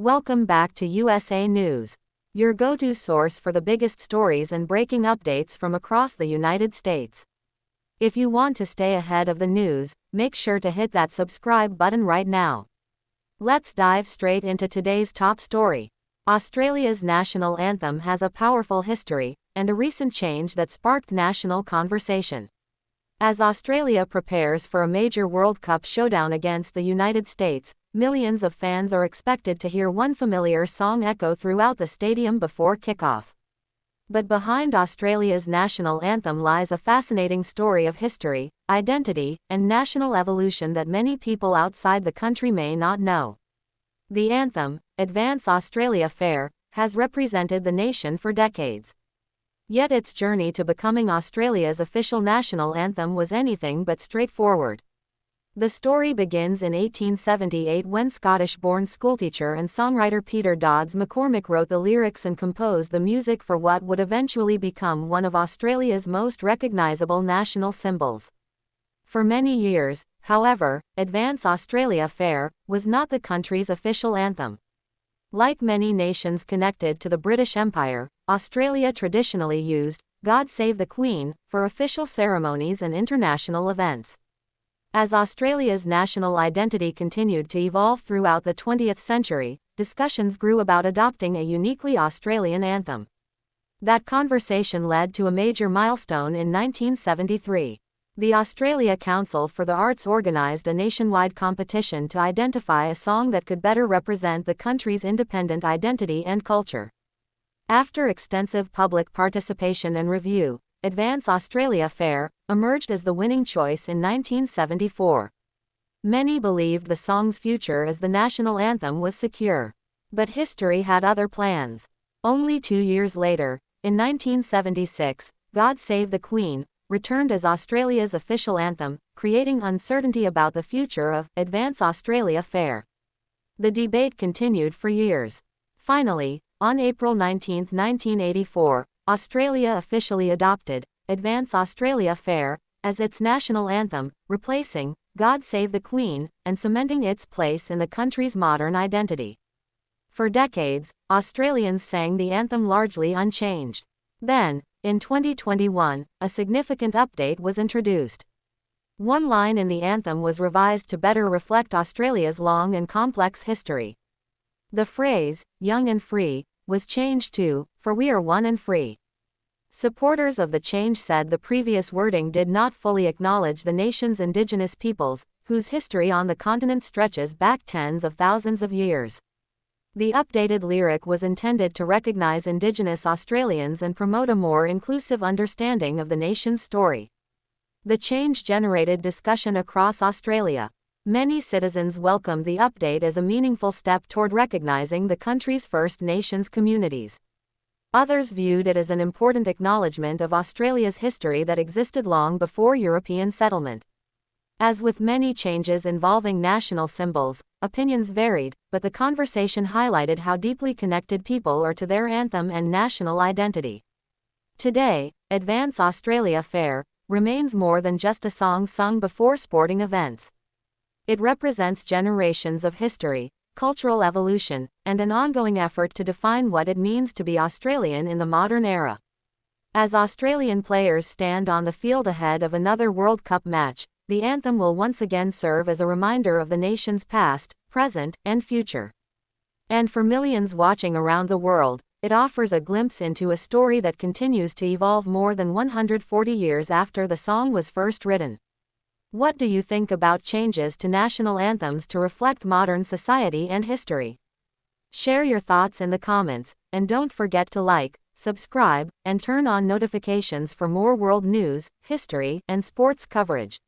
Welcome back to USA News, your go-to source for the biggest stories and breaking updates from across the United States. If you want to stay ahead of the news, make sure to hit that subscribe button right now. Let's dive straight into today's top story. Australia's national anthem has a powerful history, and a recent change that sparked national conversation. As Australia prepares for a major World Cup showdown against the United States, millions of fans are expected to hear one familiar song echo throughout the stadium before kickoff. But behind Australia's national anthem lies a fascinating story of history, identity, and national evolution that many people outside the country may not know. The anthem, Advance Australia Fair, has represented the nation for decades. Yet its journey to becoming Australia's official national anthem was anything but straightforward. The story begins in 1878 when Scottish-born schoolteacher and songwriter Peter Dodds McCormick wrote the lyrics and composed the music for what would eventually become one of Australia's most recognisable national symbols. For many years, however, Advance Australia Fair was not the country's official anthem. Like many nations connected to the British Empire, Australia traditionally used God Save the Queen for official ceremonies and international events. As Australia's national identity continued to evolve throughout the 20th century, discussions grew about adopting a uniquely Australian anthem. That conversation led to a major milestone in 1973. The Australia Council for the Arts organised a nationwide competition to identify a song that could better represent the country's independent identity and culture. After extensive public participation and review, Advance Australia Fair emerged as the winning choice in 1974. Many believed the song's future as the national anthem was secure. But history had other plans. Only 2 years later, in 1976, God Save the Queen returned as Australia's official anthem, creating uncertainty about the future of Advance Australia Fair. The debate continued for years. Finally, on April 19, 1984, Australia officially adopted Advance Australia Fair as its national anthem, replacing God Save the Queen and cementing its place in the country's modern identity. For decades, Australians sang the anthem largely unchanged. Then, in 2021, a significant update was introduced. One line in the anthem was revised to better reflect Australia's long and complex history. The phrase, "young and free," was changed to, "for we are one and free." Supporters of the change said the previous wording did not fully acknowledge the nation's Indigenous peoples, whose history on the continent stretches back tens of thousands of years. The updated lyric was intended to recognize Indigenous Australians and promote a more inclusive understanding of the nation's story. The change generated discussion across Australia. Many citizens welcomed the update as a meaningful step toward recognizing the country's First Nations communities. Others viewed it as an important acknowledgement of Australia's history that existed long before European settlement. As with many changes involving national symbols, opinions varied, but the conversation highlighted how deeply connected people are to their anthem and national identity. Today, Advance Australia Fair remains more than just a song sung before sporting events. It represents generations of history, cultural evolution, and an ongoing effort to define what it means to be Australian in the modern era. As Australian players stand on the field ahead of another World Cup match, the anthem will once again serve as a reminder of the nation's past, present, and future. And for millions watching around the world, it offers a glimpse into a story that continues to evolve more than 140 years after the song was first written. What do you think about changes to national anthems to reflect modern society and history? Share your thoughts in the comments, and don't forget to like, subscribe, and turn on notifications for more world news, history, and sports coverage.